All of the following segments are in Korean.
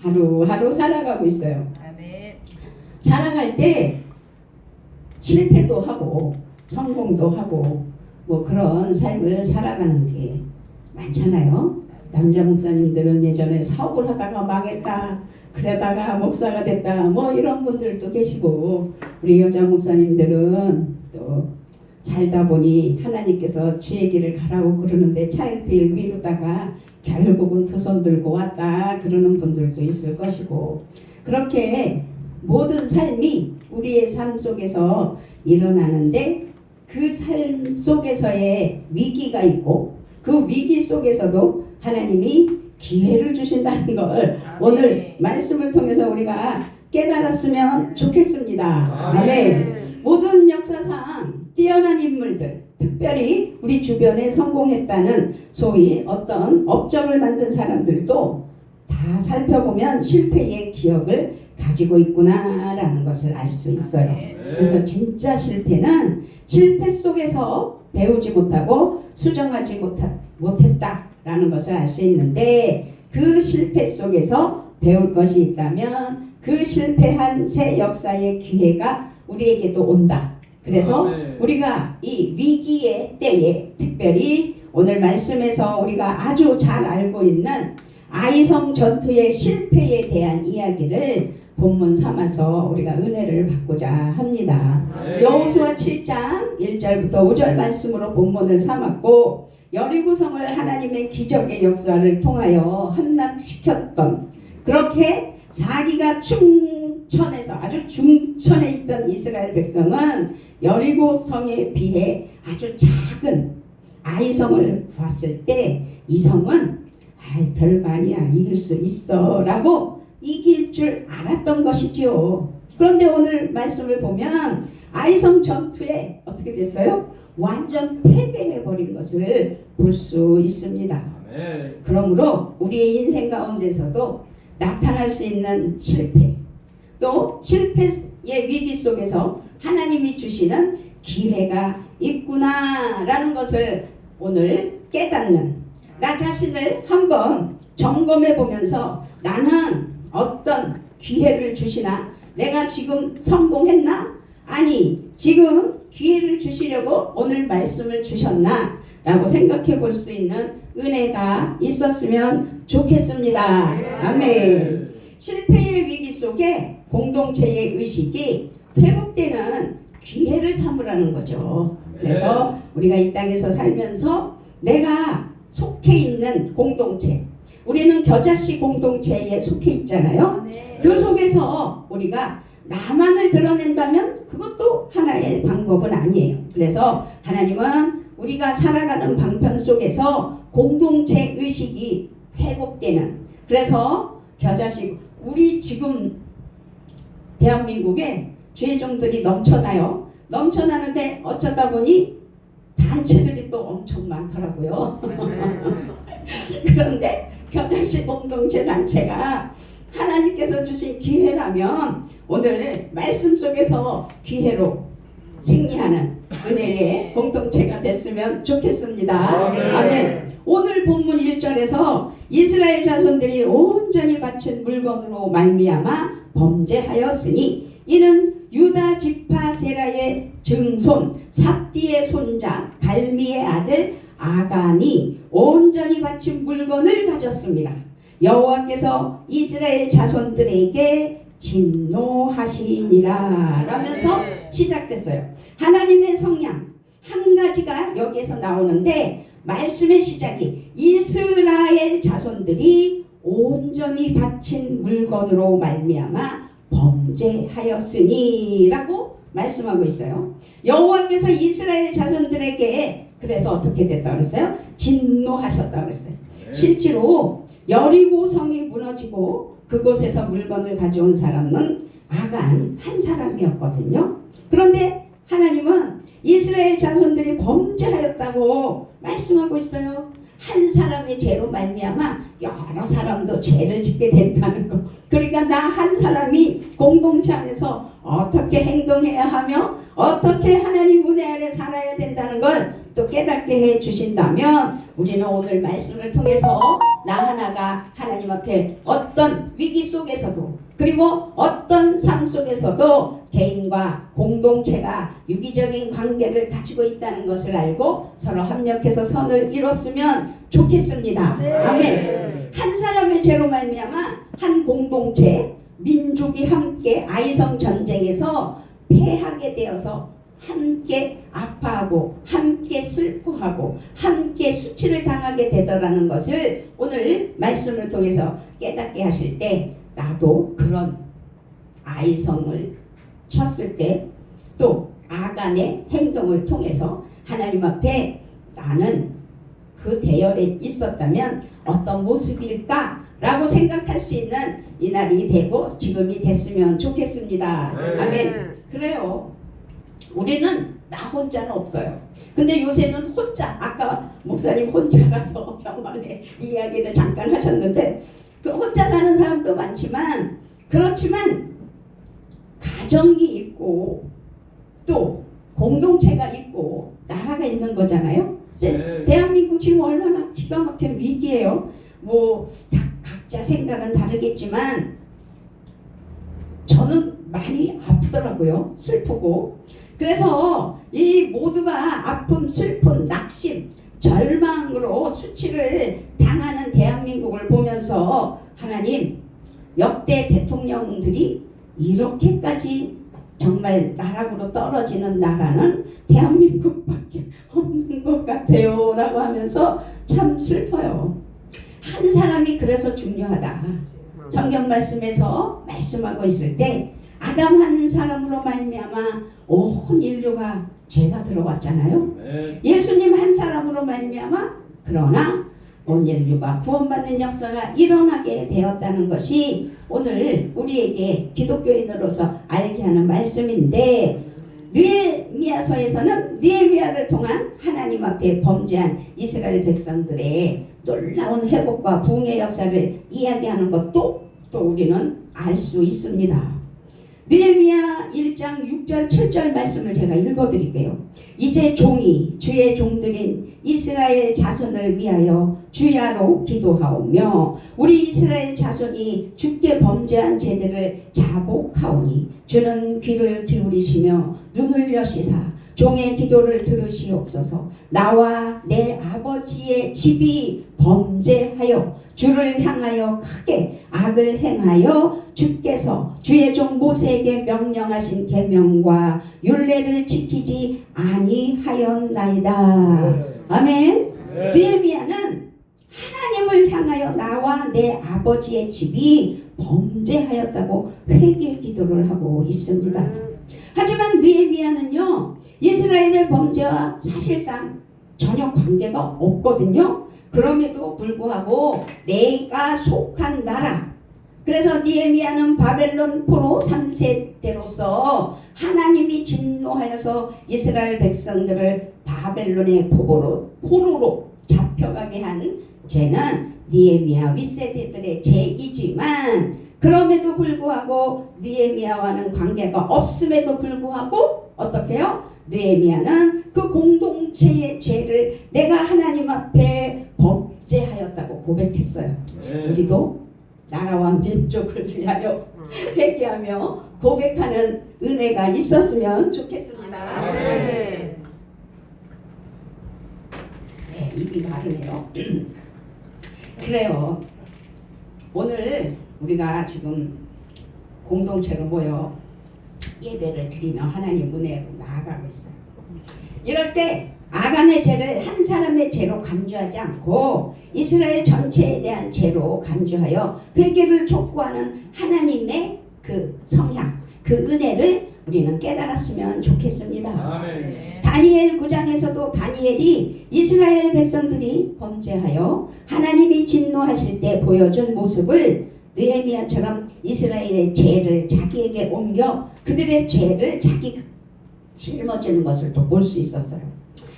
하루하루 살아가고 있어요. 아멘. 살아갈 때 실패도 하고 성공도 하고 뭐 그런 삶을 살아가는 게 많잖아요. 남자 목사님들은 예전에 사업을 하다가 망했다, 그러다가 목사가 됐다, 뭐 이런 분들도 계시고, 우리 여자 목사님들은 또 살다 보니 하나님께서 주의 길을 가라고 그러는데 차일피일 미루다가 결국은 두 손 들고 왔다 그러는 분들도 있을 것이고, 그렇게 모든 삶이 우리의 삶 속에서 일어나는데 그 삶 속에서의 위기가 있고 그 위기 속에서도 하나님이 기회를 주신다는 걸 오늘 말씀을 통해서 우리가 깨달았으면 좋겠습니다. 아멘. 모든 역사상 뛰어난 인물들, 특별히 우리 주변에 성공했다는 소위 어떤 업적을 만든 사람들도 다 살펴보면 실패의 기억을 가지고 있구나라는 것을 알 수 있어요. 그래서 진짜 실패는 실패 속에서 배우지 못하고 수정하지 못했다라는 것을 알 수 있는데, 그 실패 속에서 배울 것이 있다면 그 실패한 새 역사의 기회가 우리에게도 온다. 그래서 우리가 이 위기의 때에, 특별히 오늘 말씀에서 우리가 아주 잘 알고 있는 아이성 전투의 실패에 대한 이야기를 본문 삼아서 우리가 은혜를 받고자 합니다. 여호수아 7장 1절부터 5절 말씀으로 본문을 삼았고, 여리고성을 하나님의 기적의 역사를 통하여 함락시켰던, 그렇게 사기가 충천에서 아주 중천에 있던 이스라엘 백성은 여리고성에 비해 아주 작은 아이성을 봤을 때 이 성은 별거 아니야, 이길 수 있어 라고 이길 줄 알았던 것이지요. 그런데 오늘 말씀을 보면 아이성 전투에 어떻게 됐어요? 완전 패배해버린 것을 볼 수 있습니다. 그러므로 우리의 인생 가운데서도 나타날 수 있는 실패, 또 실패의 위기 속에서 하나님이 주시는 기회가 있구나라는 것을 오늘 깨닫는, 나 자신을 한번 점검해 보면서 나는 어떤 기회를 주시나, 내가 지금 성공했나, 아니 지금 기회를 주시려고 오늘 말씀을 주셨나 라고 생각해 볼 수 있는 은혜가 있었으면 좋겠습니다. 아멘. 실패의 위기 속에 공동체의 의식이 회복되는 기회를 삼으라는 거죠. 그래서 우리가 이 땅에서 살면서 내가 속해 있는 공동체, 우리는 겨자씨 공동체에 속해 있잖아요. 그 속에서 우리가 나만을 드러낸다면 그것도 하나의 방법은 아니에요. 그래서 하나님은 우리가 살아가는 방편 속에서 공동체 의식이 회복되는, 그래서 겨자씨, 우리 지금 대한민국에 죄종들이 넘쳐나요. 넘쳐나는데 어쩌다 보니 단체들이 또 엄청 많더라고요. 그런데 겨자씨 공동체 단체가 하나님께서 주신 기회라면 오늘 말씀 속에서 기회로 승리하는 은혜의 공동체가 됐으면 좋겠습니다. 아멘. 오늘 본문 1절에서 이스라엘 자손들이 온전히 바친 물건으로 말미암아 범죄하였으니 이는 유다 지파 세라의 증손 삽디의 손자 갈미의 아들 아간이 온전히 바친 물건을 가졌습니다. 여호와께서 이스라엘 자손들에게 진노하시니라 라면서 시작됐어요. 하나님의 성향 한 가지가 여기에서 나오는데, 말씀의 시작이 이스라엘 자손들이 온전히 바친 물건으로 말미암아 범죄하였으니 라고 말씀하고 있어요. 여호와께서 이스라엘 자손들에게 그래서 어떻게 됐다고 그랬어요? 진노하셨다고 그랬어요. 실제로 여리고성이 무너지고 그곳에서 물건을 가져온 사람은 아간 한 사람이었거든요. 그런데 하나님은 이스라엘 자손들이 범죄하였다고 말씀하고 있어요. 한 사람의 죄로 말미암아 여러 사람도 죄를 짓게 된다는 거. 그러니까 나 한 사람이 공동체 안에서 어떻게 행동해야 하며 어떻게 하나님 은혜 아래 살아야 된다는 걸 또 깨닫게 해 주신다면, 우리는 오늘 말씀을 통해서 나 하나가 하나님 앞에 어떤 위기 속 속에서도 그리고 어떤 삶 속에서도 개인과 공동체가 유기적인 관계를 가지고 있다는 것을 알고 서로 협력해서 선을 이뤘으면 좋겠습니다. 네. 아멘. 한 사람의 죄로 말미암아 한 공동체, 민족이 함께 아이성 전쟁에서 패하게 되어서 함께 아파하고 함께 슬퍼하고 함께 수치를 당하게 되더라는 것을 오늘 말씀을 통해서 깨닫게 하실 때 나도 그런 아이성을 쳤을 때 또 아간의 행동을 통해서 하나님 앞에 나는 그 대열에 있었다면 어떤 모습일까? 라고 생각할 수 있는 이날이 되고 지금이 됐으면 좋겠습니다. 아멘. 그래요. 우리는 나 혼자는 없어요. 근데 요새는 혼자, 아까 목사님 혼자라서 병원에 이야기를 잠깐 하셨는데 그 혼자 사는 사람도 많지만 그렇지만 가정이 있고 또 공동체가 있고 나라가 있는 거잖아요. 대한민국 지금 얼마나 기가 막힌 위기예요. 뭐 각자 생각은 다르겠지만 저는 많이 아프더라고요. 슬프고. 그래서 이 모두가 아픔, 슬픔, 낙심, 절망으로 수치를 당하는 대한민국을 보면서 하나님 역대 대통령들이 이렇게까지 정말 나락으로 떨어지는 나라는 대한민국밖에 없는 것 같아요 라고 하면서 참 슬퍼요. 한 사람이 그래서 중요하다. 성경 말씀에서 말씀하고 있을 때 아담 한 사람으로 말미암아 온 인류가 죄가 들어왔잖아요. 예수님 한 사람으로 말미암아 그러나 온 인류가 구원받는 역사가 일어나게 되었다는 것이 오늘 우리에게 기독교인으로서 알게 하는 말씀인데 느헤미야서에서는 느헤미야를 통한 하나님 앞에 범죄한 이스라엘 백성들의 놀라운 회복과 부흥의 역사를 이야기하는 것도 또 우리는 알 수 있습니다. 느헤미야 1장 6절 7절 말씀을 제가 읽어드릴게요. 이제 종이 주의 종들인 이스라엘 자손을 위하여 주야로 기도하오며 우리 이스라엘 자손이 주께 범죄한 죄들을 자복하오니 주는 귀를 기울이시며 눈을 여시사 종의 기도를 들으시옵소서. 나와 내 아버지의 집이 범죄하여 주를 향하여 크게 악을 행하여 주께서 주의 종 모세에게 명령하신 계명과 율례를 지키지 아니하였나이다. 아멘. 느헤미야는 하나님을 향하여 나와 내 아버지의 집이 범죄하였다고 회개 기도를 하고 있습니다. 하지만 느헤미야는요 이스라엘의 범죄와 사실상 전혀 관계가 없거든요. 그럼에도 불구하고 내가 속한 나라, 그래서 느헤미야는 바벨론 포로 3세대로서 하나님이 진노하여서 이스라엘 백성들을 바벨론의 포로로 잡혀가게 한 죄는 느헤미야 윗세대들의 죄이지만 그럼에도 불구하고 느헤미야와는 관계가 없음에도 불구하고 어떻게 해요? 느헤미야는 그 공동체의 죄를 내가 하나님 앞에 범죄하였다고 고백했어요. 우리도 나라와 민족을 위하여 회개하며 고백하는 은혜가 있었으면 좋겠습니다. 네, 입이 마르네요. 그래요. 오늘 우리가 지금 공동체로 모여 예배를 드리며 하나님 은혜로 나아가고 있어요. 이럴 때 아간의 죄를 한 사람의 죄로 간주하지 않고 이스라엘 전체에 대한 죄로 간주하여 회개를 촉구하는 하나님의 그 성향, 그 은혜를 우리는 깨달았으면 좋겠습니다. 아멘. 다니엘 9장에서도 다니엘이 이스라엘 백성들이 범죄하여 하나님이 진노하실 때 보여준 모습을 느헤미야처럼 이스라엘의 죄를 자기에게 옮겨 그들의 죄를 자기가 짊어지는 것을 또 볼 수 있었어요.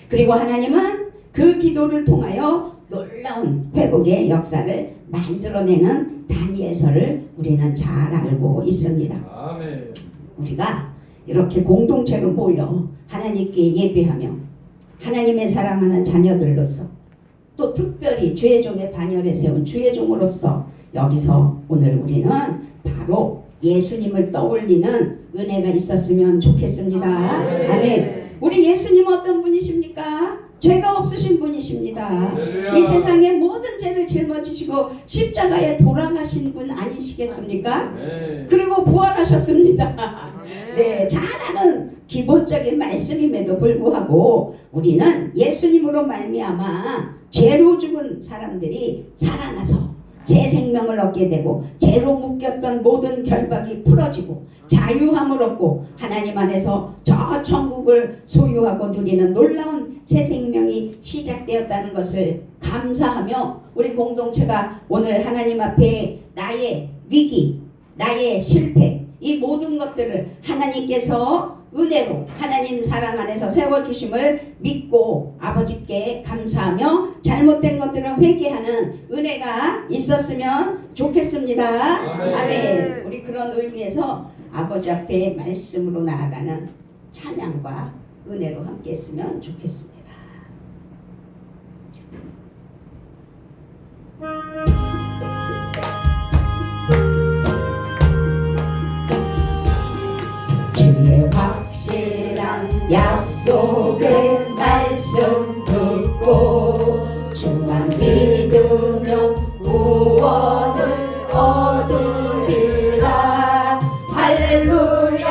그리고 하나님은 그 기도를 통하여 놀라운 회복의 역사를 만들어내는 다니엘서를 우리는 잘 알고 있습니다. 아멘. 우리가 이렇게 공동체로 모여 하나님께 예배하며 하나님의 사랑하는 자녀들로서 또 특별히 주의 종의 반열에 세운 주의 종으로서 여기서 오늘 우리는 바로 예수님을 떠올리는 은혜가 있었으면 좋겠습니다. 아멘. 우리 예수님 어떤 분이십니까? 죄가 없으신 분이십니다. 이 세상의 모든 죄를 짊어지시고 십자가에 돌아가신 분 아니시겠습니까? 그리고 부활하셨습니다. 네, 잘 아는 기본적인 말씀임에도 불구하고 우리는 예수님으로 말미암아 죄로 죽은 사람들이 살아나서 제 생명을 얻게 되고 죄로 묶였던 모든 결박이 풀어지고 자유함을 얻고 하나님 안에서 저 천국을 소유하고 누리는 놀라운 새 생명이 시작되었다는 것을 감사하며 우리 공동체가 오늘 하나님 앞에 나의 위기, 나의 실패 이 모든 것들을 하나님께서 은혜로 하나님 사랑 안에서 세워주심을 믿고 아버지께 감사하며 잘못된 것들은 회개하는 은혜가 있었으면 좋겠습니다. 아멘. 우리 그런 의미에서 아버지 앞에 말씀으로 나아가는 찬양과 은혜로 함께 했으면 좋겠습니다. 주의 확실한 약속의 말씀 듣고 주만 믿으면 구원을 얻으리라. 할렐루야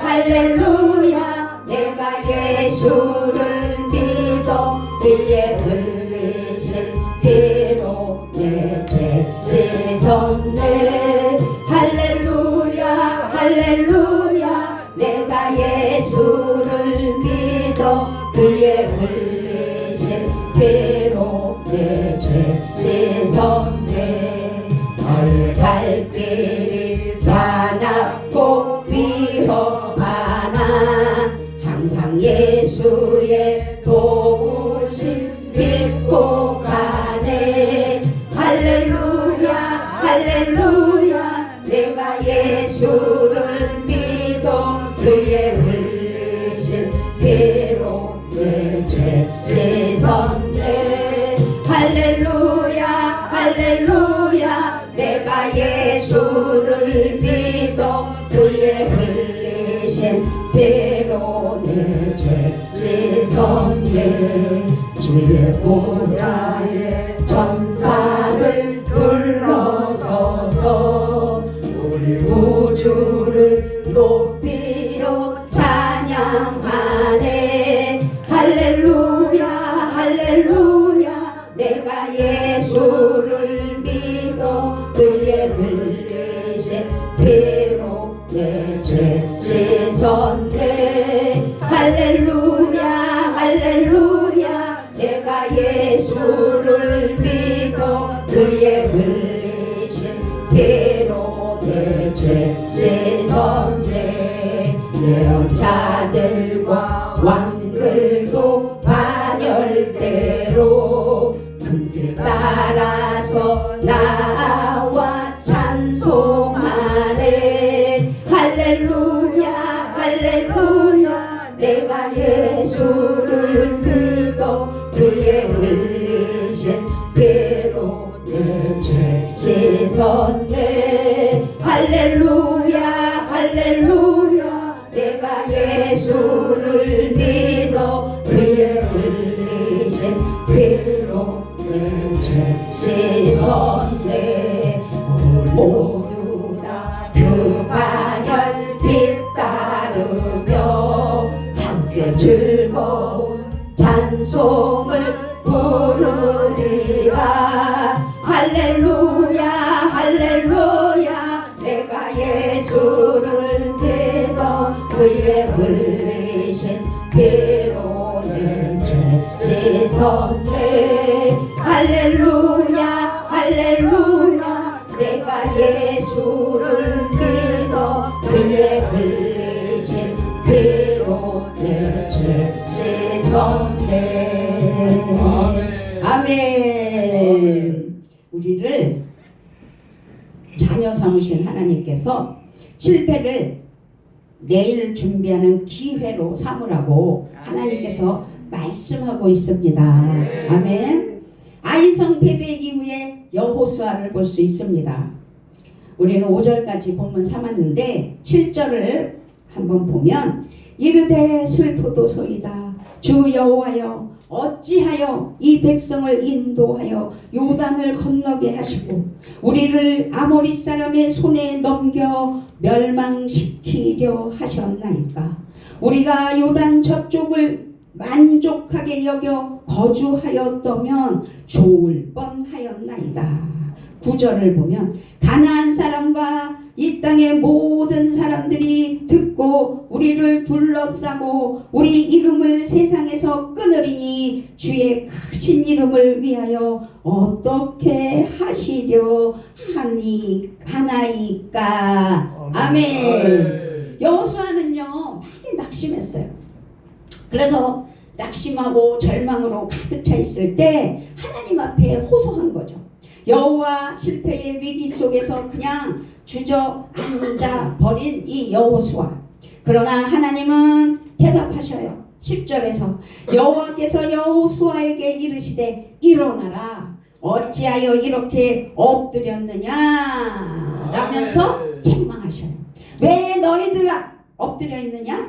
할렐루야 내가 예수를 믿어 그의 흘리신 피로 내 죄 씻었네. 할렐루야 할렐루야 내가 예수를 믿어 그의 흘리신 피로 내 죄 씻었네. 너의 갈 길이 사납고 위험하나 항상 예수의 도우심 믿고 가네. 할렐루야 할렐루야 내가 예수를 믿어 그의 흘리신 피로 내 죄 씻었네. 할렐루야 할렐루야 내가 예수를 믿어 그의 흘리신 피로 내 죄 씻었네. 주의 보좌에 천사를 불러서서 우리 우주를 높이려 찬양하네. 할렐루야 할렐루야 내가 예수를 믿어 그의 흘리신 피로 내 죄 씻었네. 할렐루야 할렐루야 내가 예수를 믿어 그의 흘리신 피로 내 죄 씻었네. 예언자들과 왕들도 반열대로 그 길 따라서 나와 찬송하네. 할렐루야 할렐루야 내가 예수를 믿어 그의 흘리신 피로 내 죄 씻었네. 할렐루야 할렐루야 내가 예수를 믿어 그의 흘리신 피로 내 죄 씻었네. 모두 다 그 반열 뒤따르며 함께 즐거운 찬송을 부르리라. 할렐루야 할렐루야 내가 예수를 믿어 그의 흘리신 피로 내 죄 씻었네. 할렐루야 할렐루야 내가 예수를 믿어 그의 흘리신 피로 내 죄 씻었네. 아멘. 우리를 자녀 삼으신 하나님께서 실패를 내일 준비하는 기회로 삼으라고 하나님께서 말씀하고 있습니다. 아멘. 아이성 패배 이후에 여호수아를 볼 수 있습니다. 우리는 5절까지 본문 삼았는데 7절을 한번 보면 이르되 슬프도소이다 주 여호와여 어찌하여 이 백성을 인도하여 요단을 건너게 하시고 우리를 아모리 사람의 손에 넘겨 멸망시키려 하셨나이까. 우리가 요단 저쪽을 만족하게 여겨 거주하였다면 좋을 뻔하였나이다. 9절을 보면 가나안 사람과 이 땅의 모든 사람들이 듣고 우리를 둘러싸고 우리 이름을 세상에서 끊으리니 주의 크신 이름을 위하여 어떻게 하시려 하나이까. 아멘. 여호수아는요 많이 낙심했어요. 그래서 낙심하고 절망으로 가득 차 있을 때 하나님 앞에 호소한 거죠. 여호와 실패의 위기 속에서 그냥 주저앉아 버린 이 여호수아. 그러나 하나님은 대답하셔요. 10절에서 여호와께서 여호수아에게 이르시되 일어나라 어찌하여 이렇게 엎드렸느냐 라면서 책망하셔요. 왜 너희들 엎드려 있느냐?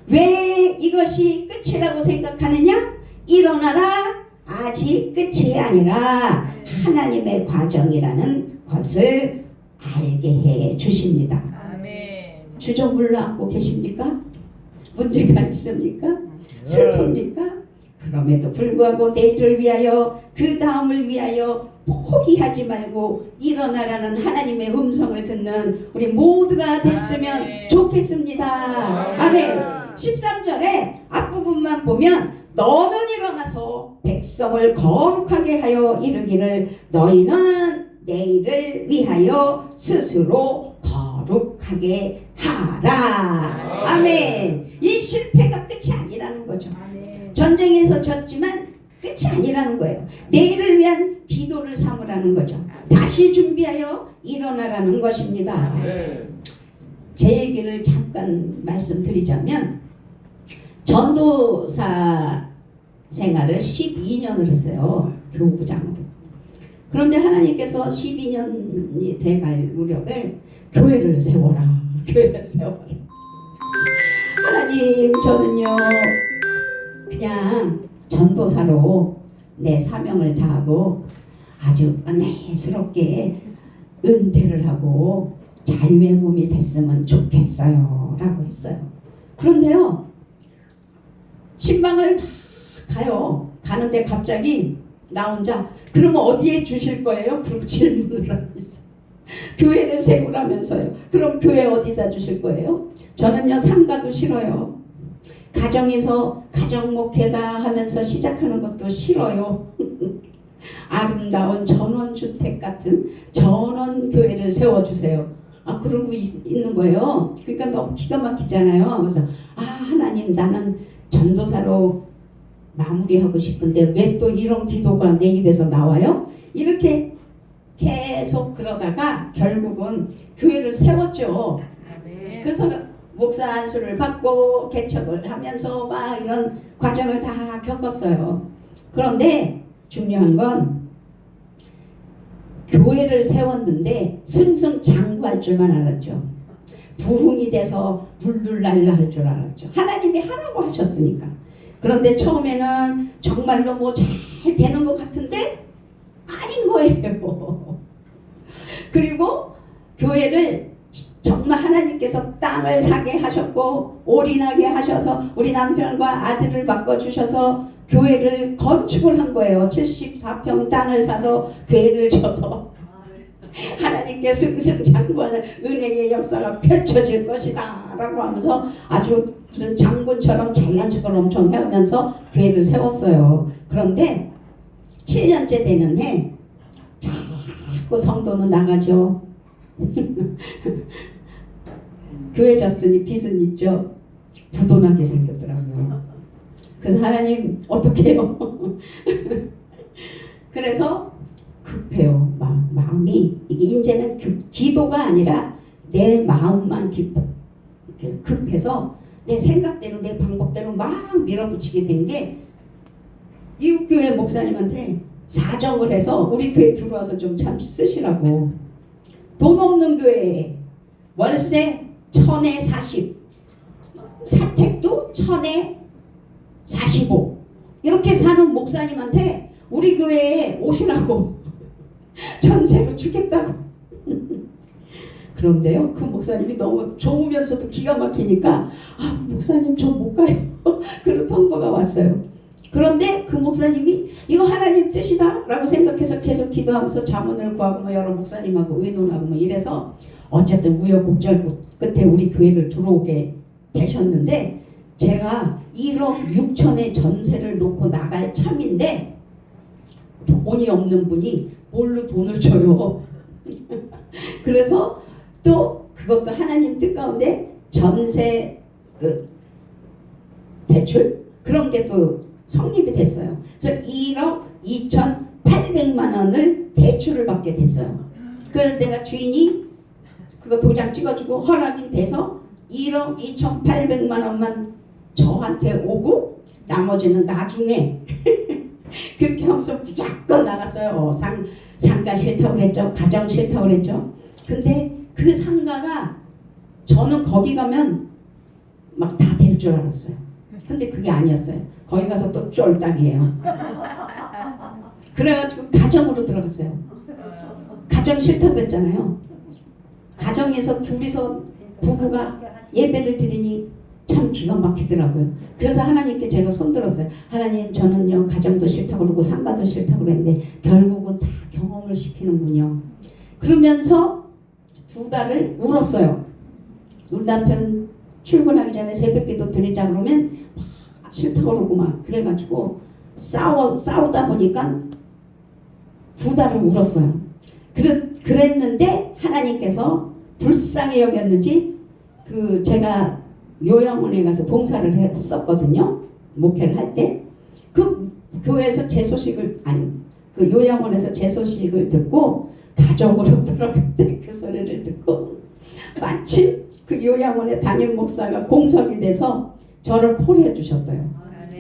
왜 이것이 끝이라고 생각하느냐? 일어나라. 아직 끝이 아니라 하나님의 과정이라는 것을 알게 해 주십니다. 아멘. 주저물러 앉고 계십니까? 문제가 있습니까? 슬픕니까? 그럼에도 불구하고 내일을 위하여 그 다음을 위하여 포기하지 말고 일어나라는 하나님의 음성을 듣는 우리 모두가 됐으면 좋겠습니다. 아멘. 13절에 앞부분만 보면 너는 일어나서 백성을 거룩하게 하여 이르기를 너희는 내일을 위하여 스스로 거룩하게 하라. 아멘. 이 실패가 끝이 아니라는 거죠. 전쟁에서 졌지만 끝이 아니라는 거예요. 내일을 위한 기도를 삼으라는 거죠. 다시 준비하여 일어나라는 것입니다. 제 얘기를 잠깐 말씀드리자면 전도사 생활을 12년을 했어요. 교부장으로. 그런데 하나님께서 12년이 돼갈 무렵에 교회를 세워라. 교회를 세워라. 하나님 저는요 그냥 전도사로 내 사명을 다하고 아주 은혜스럽게 은퇴를 하고 자유의 몸이 됐으면 좋겠어요 라고 했어요. 그런데요 신방을 막 가요. 가는데 갑자기 나 혼자 그러면 어디에 주실 거예요? 그리고 질문을 하고 있어요. 교회를 세우라면서요. 그럼 교회 어디다 주실 거예요? 저는요 상가도 싫어요. 가정에서 가정목회다 하면서 시작하는 것도 싫어요. 아름다운 전원주택 같은 전원교회를 세워주세요. 그러고 있는 거예요. 그러니까 너무 기가 막히잖아요. 그래서 하나님 나는 전도사로 마무리하고 싶은데 왜 또 이런 기도가 내 입에서 나와요? 이렇게 계속 그러다가 결국은 교회를 세웠죠. 그래서 목사 안수를 받고 개척을 하면서 막 이런 과정을 다 겪었어요. 그런데 중요한 건 교회를 세웠는데 승승장구할 줄만 알았죠. 부흥이 돼서 룰루랄라 할 줄 알았죠. 하나님이 하라고 하셨으니까. 그런데 처음에는 정말로 뭐 잘 되는 것 같은데 아닌 거예요. 그리고 교회를 정말 하나님께서 땅을 사게 하셨고 올인하게 하셔서 우리 남편과 아들을 바꿔주셔서 교회를 건축을 한 거예요. 74평 땅을 사서 교회를 쳐서 하나님께 승승장구하는 은혜의 역사가 펼쳐질 것이다 라고 하면서 아주 무슨 장군처럼 잘난 척을 엄청 해오면서 교회를 세웠어요. 그런데 7년째 되는 해 자꾸 성도는 나가죠. 교회 졌으니 빚은 있죠. 부도나게 생겼더라고요. 그래서 하나님 어떻게 해요? 그래서 급해요. 마음이 이게 이제는 기도가 아니라 내 마음만 급해서 내 생각대로 내 방법대로 막 밀어붙이게 된 게 이웃교회 목사님한테 사정을 해서 우리 교회 들어와서 좀 참 쓰시라고. 돈 없는 교회에 월세 1000에 40, 사택도 1000에 45 이렇게 사는 목사님한테 우리 교회에 오시라고 전세로 주겠다고. 그런데요, 그 목사님이 너무 좋으면서도 기가 막히니까 아, 목사님 저 못 가요. 그런 통보가 왔어요. 그런데 그 목사님이 이거 하나님 뜻이다 라고 생각해서 계속 기도하면서 자문을 구하고 뭐 여러 목사님하고 의논하고 뭐 이래서 어쨌든 우여곡절 끝에 우리 교회를 들어오게 되셨는데, 제가 1억 6천의 전세를 놓고 나갈 참인데 돈이 없는 분이 뭘로 돈을 줘요. 그래서 또 그것도 하나님 뜻 가운데 전세 그 대출 그런 게 또 성립이 됐어요. 그래서 1억 2,800만 원을 대출을 받게 됐어요. 그래서 내가 주인이 그거 도장 찍어주고 허락이 돼서 1억 2,800만 원만 저한테 오고 나머지는 나중에 그렇게 하면서 무조건 나갔어요. 상가 싫다고 그랬죠. 가정 싫다고 그랬죠. 근데 그 상가가 저는 거기 가면 막 다 될 줄 알았어요. 근데 그게 아니었어요. 거기 가서 또 쫄땅이에요. 그래가지고 가정으로 들어갔어요. 가정 싫다고 그랬잖아요. 가정에서 둘이서 부부가 예배를 드리니 참 기가 막히더라고요. 그래서 하나님께 제가 손들었어요. 하나님, 저는요 가정도 싫다고 그러고 상가도 싫다고 그랬는데 결국은 다 경험을 시키는군요. 그러면서 2달을 울었어요. 우리 남편 출근하기 전에 새벽기도 드리자 그러면 막 싫다고 그러고 막 그래가지고 싸우다 보니까 2달을 울었어요. 그랬는데 하나님께서 불쌍히 여겼는지 그 제가 요양원에 가서 봉사를 했었거든요. 목회를 할 때 그 교회에서 제 소식을 그 요양원에서 제 소식을 듣고 가족으로 들어갈 때 그 소리를 듣고 마침 그 요양원의 담임 목사가 공석이 돼서 저를 포리해 주셨어요.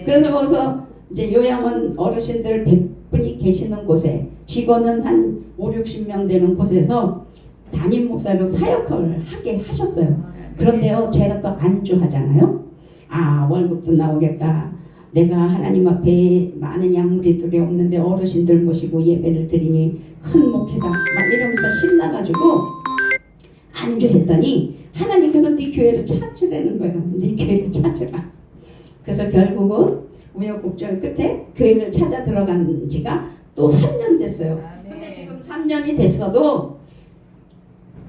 그래서 거기서 이제 요양원 어르신들 100분이 계시는 곳에 직원은 한 5, 60명 되는 곳에서 담임 목사로 사역을 하게 하셨어요. 그런데요, 제가 또 안주하잖아요. 아, 월급도 나오겠다. 내가 하나님 앞에 많은 양무리들이 없는데 어르신들 모시고 예배를 드리니 큰 목회다. 막 이러면서 신나가지고 안주했더니 하나님께서 네 교회를 찾으라는 거예요. 네 교회를 찾으라. 그래서 결국은 우여곡절 끝에 교회를 찾아 들어간 지가 또 3년 됐어요. 근데 지금 3년이 됐어도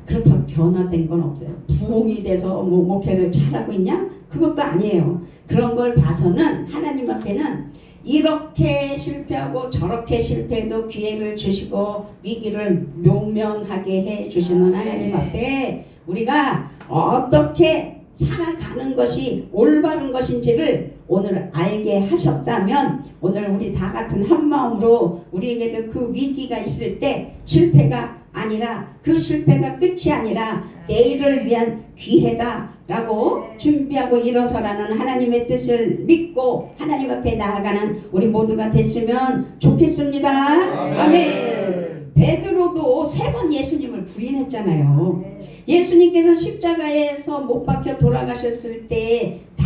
그렇다고 변화된 건 없어요. 부흥이 돼서 뭐 목회를 잘하고 있냐? 그것도 아니에요. 그런 걸 봐서는 하나님 앞에는 이렇게 실패하고 저렇게 실패해도 기회를 주시고 위기를 묘면하게 해주시는 하나님 앞에 우리가 어떻게 살아가는 것이 올바른 것인지를 오늘 알게 하셨다면 오늘 우리 다 같은 한마음으로 우리에게도 그 위기가 있을 때 실패가 아니라 그 실패가 끝이 아니라 내일을 위한 기회다라고 준비하고 일어서라는 하나님의 뜻을 믿고 하나님 앞에 나아가는 우리 모두가 됐으면 좋겠습니다. 아멘. 베드로도 3번 예수님을 부인했잖아요. 예수님께서 십자가에서 못 박혀 돌아가셨을 때 다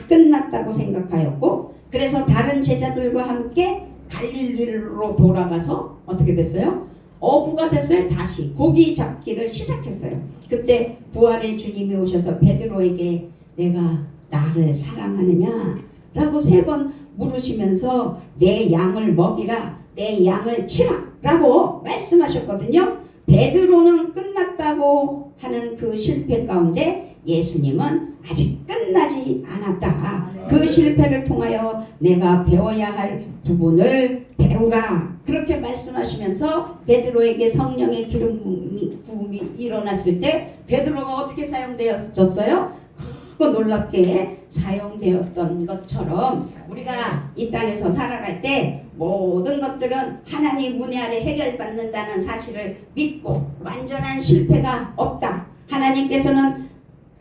끝났다고 생각하였고 그래서 다른 제자들과 함께 갈릴리로 돌아가서 어떻게 됐어요? 어부가 됐어요. 다시 고기 잡기를 시작했어요. 그때 부활의 주님이 오셔서 베드로에게 내가 나를 사랑하느냐? 라고 3번 물으시면서 내 양을 먹이라, 내 양을 치라 라고 말씀하셨거든요. 베드로는 끝났다고 하는 그 실패 가운데 예수님은 아직 끝나지 않았다. 그 실패를 통하여 내가 배워야 할 부분을 배우라. 그렇게 말씀하시면서 베드로에게 성령의 기름 부음이 일어났을 때 베드로가 어떻게 사용되었었어요? 크고 놀랍게 사용되었던 것처럼 우리가 이 땅에서 살아갈 때 모든 것들은 하나님 은혜 아래 해결받는다는 사실을 믿고 완전한 실패가 없다. 하나님께서는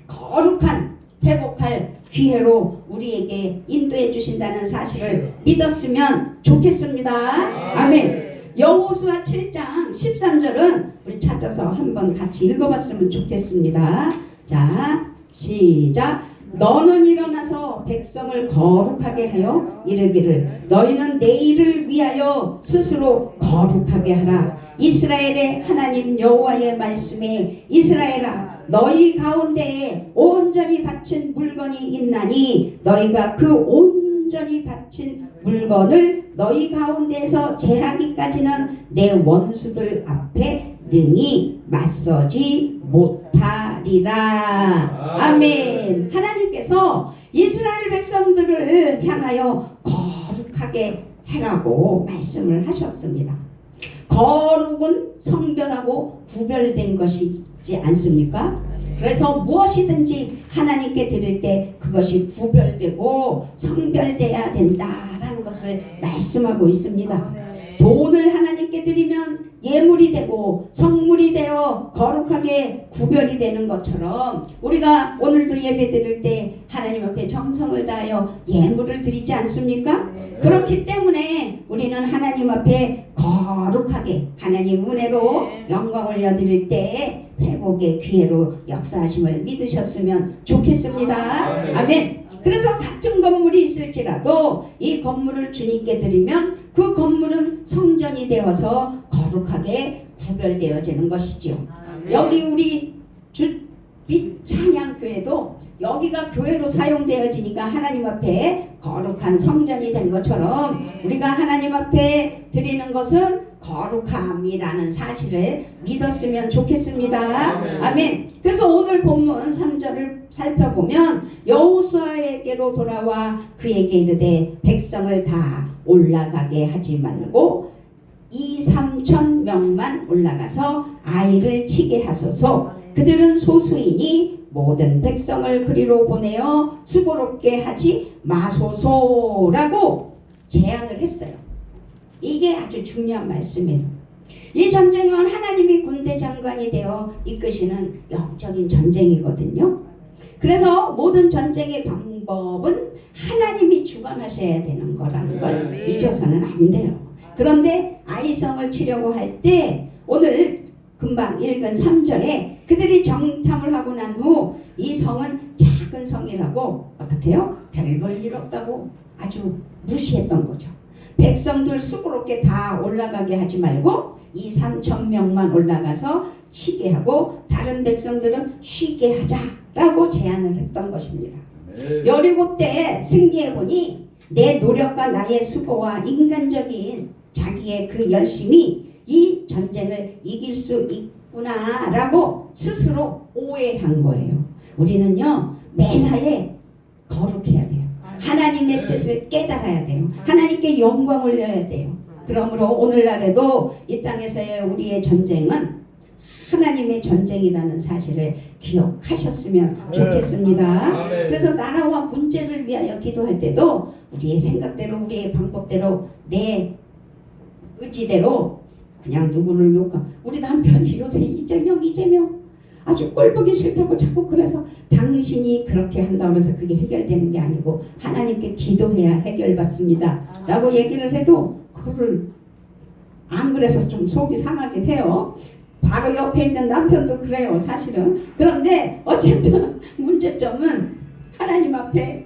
거룩한 회복할 기회로 우리에게 인도해 주신다는 사실을 믿었으면 좋겠습니다. 아멘. 여호수아 7장 13절은 우리 찾아서 한번 같이 읽어봤으면 좋겠습니다. 자, 시작. 너는 일어나서 백성을 거룩하게 하여 이르기를 너희는 내일을 위하여 스스로 거룩하게 하라. 이스라엘의 하나님 여호와의 말씀에 이스라엘아 너희 가운데에 온전히 바친 물건이 있나니 너희가 그 온전히 바친 물건을 너희 가운데에서 제하기까지는 내 원수들 앞에 능히 맞서지 못하리라. 아멘. 하나님께서 이스라엘 백성들을 향하여 거룩하게 해라고 말씀을 하셨습니다. 거룩은 성별하고 구별된 것이지 않습니까? 그래서 무엇이든지 하나님께 드릴 때 그것이 구별되고 성별돼야 된다라는 것을 말씀하고 있습니다. 돈을 하나님께 드리면 예물이 되고 성물이 되어 거룩하게 구별이 되는 것처럼 우리가 오늘도 예배 드릴 때 하나님 앞에 정성을 다하여 예물을 드리지 않습니까? 그렇기 때문에 우리는 하나님 앞에 거룩하게 하나님 은혜로 영광을 올려드릴 때 회복의 기회로 역사하심을 믿으셨으면 좋겠습니다. 아멘. 그래서 같은 건물이 있을지라도 이 건물을 주님께 드리면 그 건물은 성전이 되어서 거룩하게 구별되어지는 것이지요. 여기 우리 찬양교회도 여기가 교회로 사용되어지니까 하나님 앞에 거룩한 성전이 된 것처럼 우리가 하나님 앞에 드리는 것은 거룩함이라는 사실을 믿었으면 좋겠습니다. 아멘. 그래서 오늘 본문 3절을 살펴보면 여호수아에게로 돌아와 그에게 이르되 백성을 다 올라가게 하지 말고 2-3천 명만 올라가서 아이를 치게 하소서. 그들은 소수이니 모든 백성을 그리로 보내어 수고롭게 하지 마소서라고 제안을 했어요. 이게 아주 중요한 말씀이에요. 이 전쟁은 하나님이 군대 장관이 되어 이끄시는 영적인 전쟁이거든요. 그래서 모든 전쟁의 방법은 하나님이 주관하셔야 되는 거라는 걸 잊어서는 안 돼요. 그런데 아이성을 치려고 할 때 오늘 금방 읽은 3절에 그들이 정탐을 하고 난 후 이 성은 작은 성이라고 어떻게 해요? 별 볼 일 없다고 아주 무시했던 거죠. 백성들 수고롭게 다 올라가게 하지 말고 2-3천 명만 올라가서 치게 하고 다른 백성들은 쉬게 하자라고 제안을 했던 것입니다. 여리고 때 승리해보니 내 노력과 나의 수고와 인간적인 자기의 그 열심이 이 전쟁을 이길 수 있구나라고 스스로 오해한 거예요. 우리는요 매사에 거룩해야 돼요. 하나님의 뜻을 깨달아야 돼요. 하나님께 영광 올려야 돼요. 그러므로 오늘날에도 이 땅에서의 우리의 전쟁은 하나님의 전쟁이라는 사실을 기억하셨으면 좋겠습니다. 그래서 나라와 문제를 위하여 기도할 때도 우리의 생각대로 우리의 방법대로 내 의지대로 그냥 누구를 욕하 우리 남편이 요새 이재명 아주 꼴보기 싫다고 자꾸 그래서 당신이 그렇게 한다고 해서 그게 해결되는 게 아니고 하나님께 기도해야 해결받습니다 라고 얘기를 해도 그거를 안 그래서 좀 속이 상하긴 해요. 바로 옆에 있는 남편도 그래요 사실은. 그런데 어쨌든 문제점은 하나님 앞에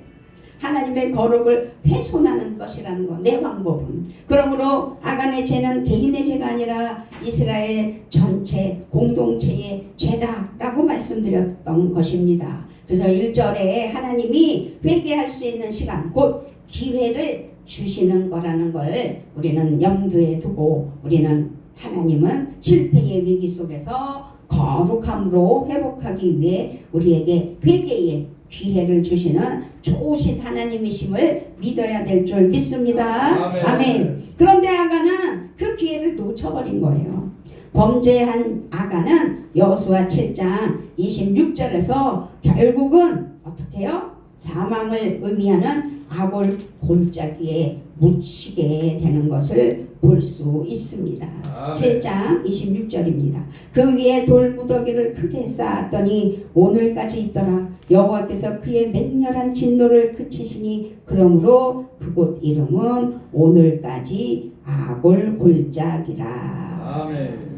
하나님의 거룩을 훼손하는 것이라는 거, 내 방법은. 그러므로 아간의 죄는 개인의 죄가 아니라 이스라엘 전체 공동체의 죄다라고 말씀드렸던 것입니다. 그래서 1절에 하나님이 회개할 수 있는 시간, 곧 기회를 주시는 거라는 걸 우리는 염두에 두고 우리는 하나님은 실패의 위기 속에서 거룩함으로 회복하기 위해 우리에게 회개의 기회를 주시는 좋으신 하나님이심을 믿어야 될 줄 믿습니다. 아멘. 그런데 아간은 그 기회를 놓쳐버린 거예요. 범죄한 아간은 여호수아 7장 26절에서 결국은 어떻게 해요? 사망을 의미하는 악을 골짜기에 묻히게 되는 것을 볼 수 있습니다. 7장 26절입니다. 그 위에 돌무더기를 크게 쌓았더니 오늘까지 있더라. 여호와께서 그의 맹렬한 진노를 그치시니 그러므로 그곳 이름은 오늘까지 아골골짜기라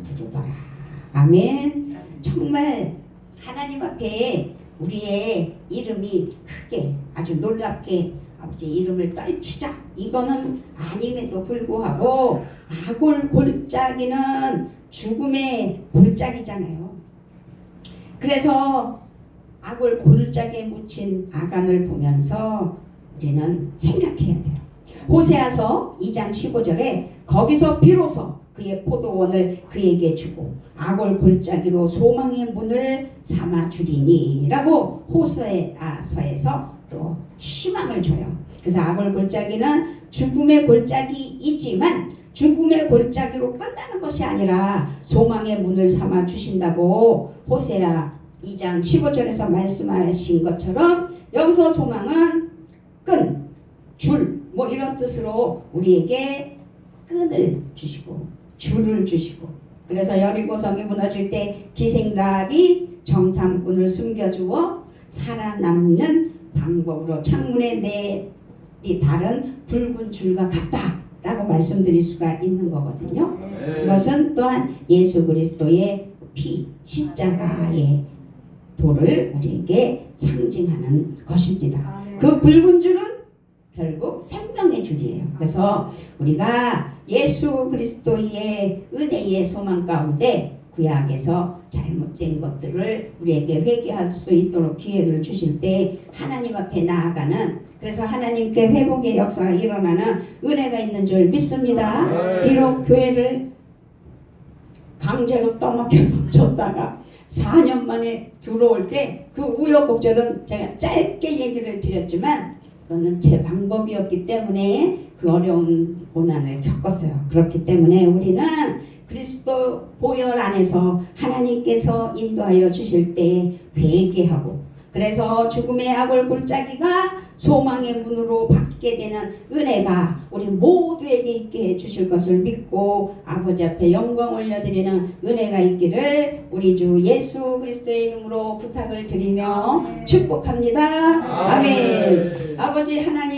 부르더라. 아멘. 정말 하나님 앞에 우리의 이름이 크게 아주 놀랍게 아버지 이름을 떨치자, 이거는 아님에도 불구하고 아골골짜기는 죽음의 골짜기잖아요. 그래서 아골골짜기에 묻힌 아간을 보면서 우리는 생각해야 돼요. 호세아서 2장 15절에 거기서 비로소 그의 포도원을 그에게 주고 아골골짜기로 소망의 문을 삼아 주리니 라고 호세아서에서 또 희망을 줘요. 그래서 아골골짜기는 죽음의 골짜기이지만 죽음의 골짜기로 끝나는 것이 아니라 소망의 문을 삼아 주신다고 호세아 2장 15절에서 말씀하신 것처럼 여기서 소망은 끈, 줄, 뭐 이런 뜻으로 우리에게 끈을 주시고 줄을 주시고, 그래서 여리고성이 무너질 때 기생락이 정탐꾼을 숨겨주어 살아남는 방법으로 창문에 내리 다른 붉은 줄과 같다라고 말씀드릴 수가 있는 거거든요. 그것은 또한 예수 그리스도의 피, 십자가의 도를 우리에게 상징하는 것입니다. 그 붉은 줄은 결국 생명의 줄이에요. 그래서 우리가 예수 그리스도의 은혜의 소망 가운데 구약에서 잘못된 것들을 우리에게 회개할 수 있도록 기회를 주실 때 하나님 앞에 나아가는, 그래서 하나님께 회복의 역사가 일어나는 은혜가 있는 줄 믿습니다. 비록 교회를 강제로 떠맡겨서 줬다가 4년 만에 들어올 때 그 우여곡절은 제가 짧게 얘기를 드렸지만 그거는 제 방법이었기 때문에 그 어려운 고난을 겪었어요. 그렇기 때문에 우리는 그리스도 보혈 안에서 하나님께서 인도하여 주실 때 회개하고, 그래서 죽음의 아골골짜기가 소망의 문으로 받게 되는 은혜가 우리 모두에게 있게 해주실 것을 믿고 아버지 앞에 영광 올려드리는 은혜가 있기를 우리 주 예수 그리스도의 이름으로 부탁을 드리며 축복합니다. 아멘. 아버지 하나님,